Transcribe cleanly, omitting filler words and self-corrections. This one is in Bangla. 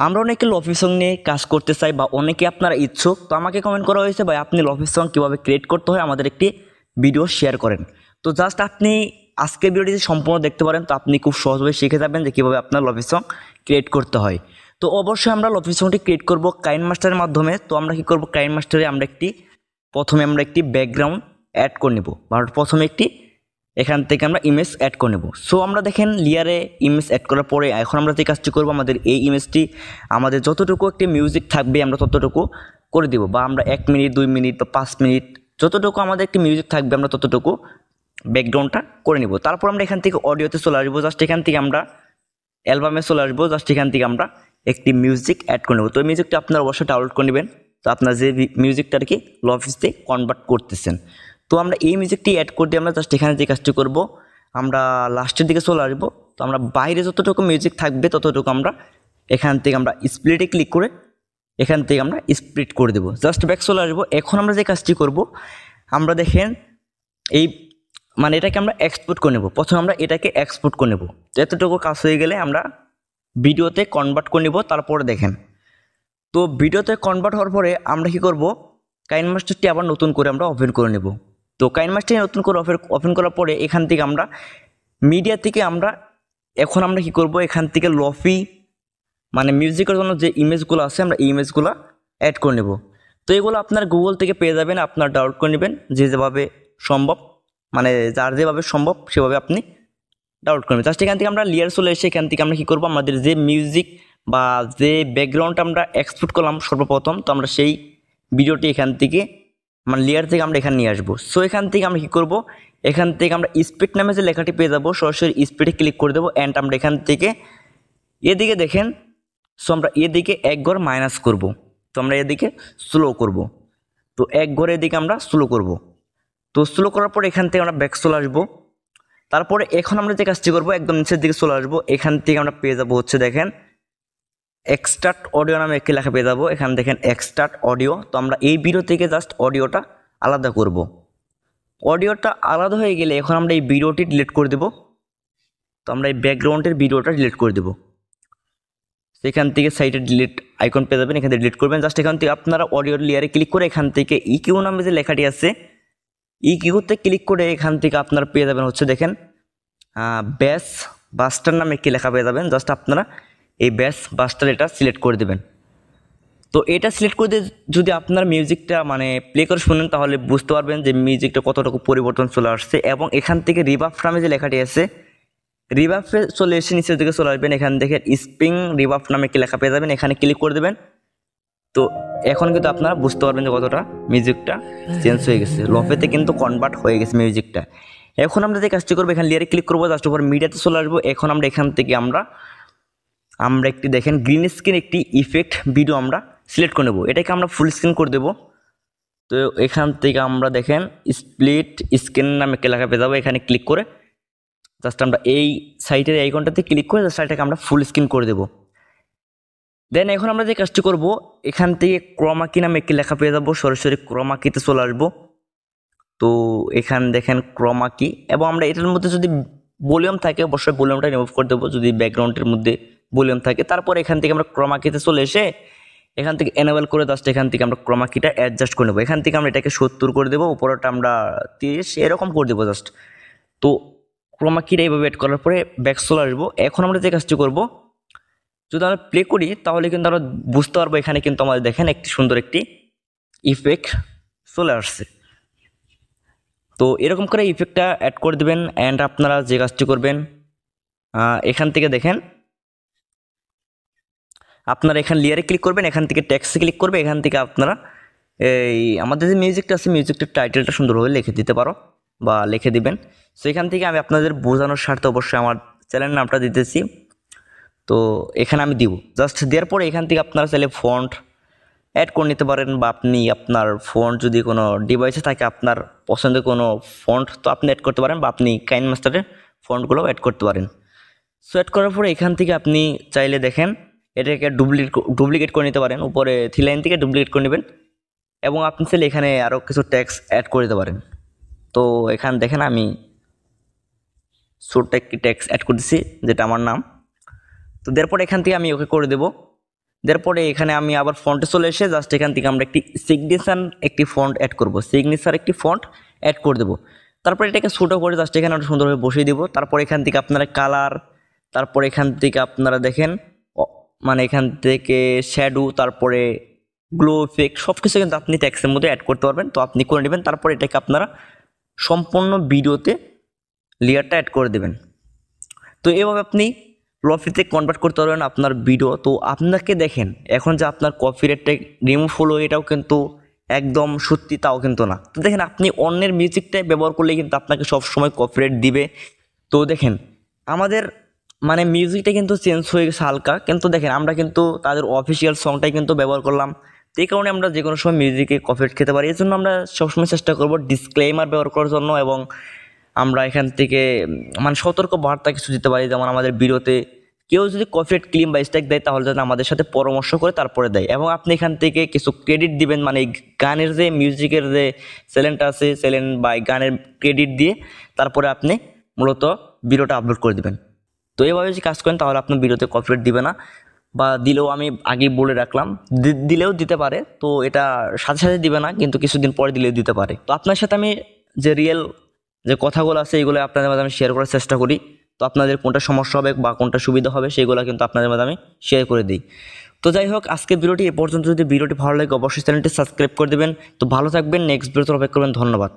আমরা অনেকে লফি সং নিয়ে কাজ করতে চাই বা অনেকে আপনারা ইচ্ছুক, তো আমাকে কমেন্ট করা হয়েছে ভাই আপনি লফি সং কীভাবে ক্রিয়েট করতে হয় আমাদের একটি ভিডিও শেয়ার করেন। তো জাস্ট আপনি আজকের ভিডিওটি সম্পূর্ণ দেখতে পারেন, তো আপনি খুব সহজভাবে শিখে যাবেন যে কীভাবে আপনার লফি সং ক্রিয়েট করতে হয়। তো অবশ্যই আমরা লফি সংটি ক্রিয়েট করব কাইনমাস্টারের মাধ্যমে। তো আমরা কী করব, কাইনমাস্টারে আমরা প্রথমে একটি ব্যাকগ্রাউন্ড অ্যাড করে নেব, বা প্রথমে এখান থেকে আমরা ইমেজ অ্যাড করে নেব। সো আমরা দেখেন লেয়ারে ইমেজ অ্যাড করার পরে এখন আমরা যে কাজটি করব, আমাদের এই ইমেজটি আমাদের যতটুকু একটি মিউজিক থাকবে আমরা ততটুকু করে দিব, বা আমরা 1 মিনিট 2 মিনিট বা 5 মিনিট যতটুকু আমাদের একটি মিউজিক থাকবে আমরা ততটুকু ব্যাকগ্রাউন্ডটা করে নিব। তারপর আমরা এখান থেকে অডিওতে চলে আসবো, জাস্ট এখান থেকে আমরা অ্যালবামে চলে আসবো, জাস্ট এখান থেকে আমরা একটি মিউজিক অ্যাড করে নেব। তো এই মিউজিকটা আপনারা অবশ্যই ডাউনলোড করে নেবেন, তো আপনার যে মিউজিকটা আর কি লফিসে কনভার্ট করতেছেন। তো আমরা এই মিউজিকটি অ্যাড করে দিয়ে আমরা জাস্ট এখানে যে কাজটি করব, আমরা লাস্টের দিকে চলে আসবো। তো আমরা বাইরে যতটুকু মিউজিক থাকবে ততটুকু আমরা এখান থেকে আমরা স্প্লিটে ক্লিক করে এখান থেকে আমরা স্প্লিট করে দেবো, জাস্ট ব্যাক চলে আসবো। এখন আমরা যে কাজটি করব, আমরা দেখেন এই এটাকে আমরা এক্সপোর্ট করে নেব। প্রথমে আমরা এটাকে এক্সপোর্ট করে নেব, এতটুকু কাজ হয়ে গেলে আমরা ভিডিওতে কনভার্ট করে নেব। তারপরে দেখেন, তো ভিডিওতে কনভার্ট হওয়ার পরে আমরা কি করব, কাইনমাস্টারটি আবার নতুন করে আমরা ওপেন করে নেব। তো কাইনমাস্টারটি নতুন করে ওপেন করার পরে এখান থেকে আমরা মিডিয়া থেকে এখন আমরা কি করব, এখান থেকে লফি মিউজিকের জন্য যে ইমেজগুলো আছে আমরা এই ইমেজগুলো অ্যাড করে নেব। তো এগুলো আপনার গুগল থেকে পেয়ে যাবেন, আপনার ডাউনলোড করে নেবেন যেভাবে সম্ভব, যার যেভাবে সম্ভব সেভাবে আপনি ডাউনলোড করবেন। জাস্ট এখান থেকে আমরা লেয়ার চলে এসে এখান থেকে আমরা কী করবো, আমাদের যে মিউজিক বা যে ব্যাকগ্রাউন্ডটা আমরা এক্সপোর্ট করলাম সর্বপ্রথম, তো আমরা সেই ভিডিওটি এখান থেকে লেয়ার থেকে আমরা এখানে নিয়ে আসবো। সো এখান থেকে আমরা কী করবো, এখান থেকে আমরা স্পিড নামে যে লেখাটি পেয়ে যাবো, সরাসরি স্পিডে ক্লিক করে দেবো। অ্যান্ড আমরা এখান থেকে এদিকে দেখেন, সো আমরা এদিকে 1 ঘর মাইনাস করব, তো আমরা এদিকে স্লো করব। তো 1 ঘরে এদিকে আমরা স্লো করব। তো স্লো করার পর এখান থেকে আমরা ব্যাক চলে আসবো। তারপরে এখন আমরা যে কাজটি করবো, একদম নিচের দিকে চলে আসবো। এখান থেকে আমরা পেয়ে যাবো হচ্ছে দেখেন এক্সট্রাক্ট অডিও নামে একটি লেখা পেয়ে যাবো, এখানে দেখেন এক্সট্রাক্ট অডিও। তো আমরা এই ভিডিও থেকে জাস্ট অডিওটা আলাদা করব। অডিওটা আলাদা হয়ে গেলে এখন আমরা এই ভিডিওটি ডিলিট করে দেবো। তো আমরা এই ব্যাকগ্রাউন্ডের ভিডিওটা ডিলিট করে দেবো। সেখান থেকে সাইটে ডিলিট আইকন পেয়ে যাবেন, এখান থেকে ডিলিট করবেন। জাস্ট এখান থেকে আপনারা অডিও লেয়ারে ক্লিক করে এখান থেকে ইকিউ নামে যে লেখাটি আছে ইকিউতে ক্লিক করে এখান থেকে আপনারা পেয়ে যাবেন হচ্ছে দেখেন ব্যাস বাস্টার নামে একটি লেখা পেয়ে যাবেন। জাস্ট আপনারা এই ব্যাস বাস্টার এটা সিলেক্ট করে দেবেন। তো এটা সিলেক্ট করে দিয়ে যদি আপনার মিউজিকটা প্লে করে শুনেন তাহলে বুঝতে পারবেন যে মিউজিকটা কতটুকু পরিবর্তন চলে আসছে। এবং এখান থেকে রিভার্ব নামে যে লেখাটি আছে রিভার্বে চলে এসে নিচের দিকে চলে আসবেন, এখান থেকে স্প্রিং রিভার্ব নামে একটি লেখা পেয়ে যাবেন, এখানে ক্লিক করে দেবেন। তো এখন কিন্তু আপনারা বুঝতে পারবেন যে কতটা মিউজিকটা চেঞ্জ হয়ে গেছে, লফেতে কিন্তু কনভার্ট হয়ে গেছে মিউজিকটা। এখন আমরা যে কাজটি করবো, এখানে লেয়ারে ক্লিক করবো, জাস্ট উপর মিডিয়াতে চলে আসবো। এখন আমরা এখান থেকে আমরা একটি দেখেন গ্রিন স্ক্রিন একটি ইফেক্ট ভিডিও আমরা সিলেক্ট করে নেবো, এটাকে আমরা ফুল স্ক্রিন করে দেবো। তো এখান থেকে আমরা দেখেন স্প্লিট স্ক্রিন নামে একটি লেখা পেয়ে যাবো, এখানে ক্লিক করে জাস্ট আমরা এই সাইটের আইকনটাতে ক্লিক করে জাস্ট এটাকে আমরা ফুল স্ক্রিন করে দেবো। দেন এখন আমরা যে কাজটি করব, এখান থেকে ক্রোমাকি নামে একটি লেখা পেয়ে যাবো, সরাসরি ক্রোমাকিতে চলে আসবো। তো এখানে দেখেন ক্রোমাকি, এবং আমরা এটার মধ্যে যদি ভলিউম থাকে অবশ্যই ভলিউমটা রিমুভ করে দেবো যদি ব্যাকগ্রাউন্ডের মধ্যে ভলিউম থাকে। তারপর এখান থেকে আমরা ক্রোমাকিতে চলে এসে এখান থেকে এনেবল করে জাস্ট এখান থেকে আমরা ক্রোমাকিটা অ্যাডজাস্ট করে নেবো। এখান থেকে আমরা এটাকে 70 করে দেবো, উপরটা আমরা 30 এরকম করে দেবো জাস্ট। তো ক্রোমাকিটা এইভাবে অ্যাড করার পরে ব্যাক চলে আসবো। এখন আমরা যে কাজটি করবো, যদি আমরা প্লে করি তাহলে কিন্তু আমরা বুঝতে পারবো এখানে কিন্তু আমাদের দেখেন একটি সুন্দর একটি ইফেক্ট চলে আসছে। তো এরকম করে ইফেক্টটা অ্যাড করে দেবেন। অ্যান্ড আপনারা যে কাজটি করবেন, এখান থেকে দেখেন আপনারা এখানে লেয়ারে ক্লিক করবেন, এখান থেকে টেক্সটে ক্লিক করবে, এখান থেকে আপনারা এই আমাদের যে মিউজিকটা আছে মিউজিকটার টাইটেলটা সুন্দরভাবে লিখে দিতে পারো বা লিখে দিবেন। সো এখান থেকে আমি আপনাদের বোঝানোর স্বার্থে অবশ্যই আমার চ্যানেল নামটা দিতেছি। তো এখানে আমি দিব, জাস্ট দেওয়ার পরে এখান থেকে আপনারা চাইলে ফন্ট অ্যাড করে নিতে পারেন, বা আপনি আপনার ফন্ট যদি কোনো ডিভাইসে থাকে আপনার পছন্দের কোনো ফন্ট তো আপনি অ্যাড করতে পারেন, বা আপনি কাইনমাস্টারের ফন্টগুলোও অ্যাড করতে পারেন। সো অ্যাড করার পরে এখান থেকে আপনি চাইলে দেখেন এটাকে ডুপ্লিকেট করে নিতে পারেন, উপরে 3 লাইন থেকে ডুপ্লিকেট করে নেবেন, এবং আপনি চাইলে এখানে আরও কিছু ট্যাক্স অ্যাড করে দিতে পারেন। তো এখানে দেখেন আমি ছোট্ট একটি ট্যাক্স অ্যাড করতেছি যেটা আমার নাম। তো দেওয়ার পরে এখান থেকে আমি ওকে করে দেবো। দেওয়ার পরে এখানে আমি আবার ফন্টে চলে এসে জাস্ট এখান থেকে আমরা একটি ফন্ট অ্যাড করব, সিগনেচার একটি ফন্ট অ্যাড করে দেবো। তারপর এটাকে ছোটো করে জাস্ট এখানে আমরা সুন্দরভাবে বসিয়ে দিব। তারপর এখান থেকে আপনারা কালার, তারপর এখান থেকে আপনারা দেখেন মানে এখান থেকে শ্যাডো, তারপরে গ্লো ইফেক্ট সব কিছু কিন্তু আপনি ট্যাক্সের মধ্যে অ্যাড করতে পারবেন। তো আপনি করে নেবেন, তারপর এটাকে আপনারা সম্পূর্ণ ভিডিওতে লেয়ারটা অ্যাড করে দেবেন। তো এভাবে আপনি লফিতে কনভার্ট করতে পারবেন আপনার ভিডিও। তো আপনাকে দেখেন এখন যে আপনার কপিরাইটটা রিমুভ হলো, এটাও কিন্তু একদম সত্যি তাও কিন্তু না। তো দেখেন আপনি অন্যের মিউজিকটাই ব্যবহার করলে কিন্তু আপনাকে সবসময় কপিরাইট দিবে। তো দেখেন আমাদের মানে মিউজিকটা কিন্তু চেঞ্জ হয়ে গেছে হালকা, কিন্তু দেখেন আমরা কিন্তু তাদের অফিসিয়াল সংটাই কিন্তু ব্যবহার করলাম। তো এই কারণে আমরা যে কোনো সময় মিউজিকে কপিরাইট খেতে পারি। এই জন্য আমরা সবসময় চেষ্টা করব ডিসক্লেমার ব্যবহার করার জন্য, এবং আমরা এখান থেকে মানে সতর্ক বার্তা কিছু দিতে পারি, যেমন আমাদের ভিডিওতে কেউ যদি কপিরাইট ক্লেম বা স্ট্রাইক দেয় তাহলে যেন আমাদের সাথে পরামর্শ করে তারপরে দেয়। এবং আপনি এখান থেকে কিছু ক্রেডিট দিবেন, মানে গানের যে মিউজিকের যে চ্যানেলটা আছে চ্যানেল বা গানের ক্রেডিট দিয়ে তারপরে আপনি মূলত ভিডিওটা আপলোড করে দিবেন। তো এইভাবে যদি কাজ করেন তাহলে আপনার ভিডিওতে কপিরাইট দিবে না, বা দিলেও আমি আগেই বলে রাখলাম দিলেও দিতে পারে। তো এটা সাথে সাথে দিবে না, কিন্তু কিছুদিন পরে দিলেও দিতে পারে। তো আপনার সাথে আমি যে রিয়েল যে কথাগুলো আছে এগুলো আপনাদের মাঝে আমি শেয়ার করার চেষ্টা করি। তো আপনাদের কোনটা সমস্যা হবে বা কোনটা সুবিধা হবে সেগুলো কিন্তু আপনাদের মাঝে আমি শেয়ার করে দিই। তো যাই হোক, আজকের ভিডিওটি এ পর্যন্ত। যদি ভিডিওটি ভালো লাগে অবশ্যই চ্যানেলটি সাবস্ক্রাইব করে দেবেন। তো ভালো থাকবেন, নেক্সট ভিডিওতে অপেক্ষা করবেন। ধন্যবাদ।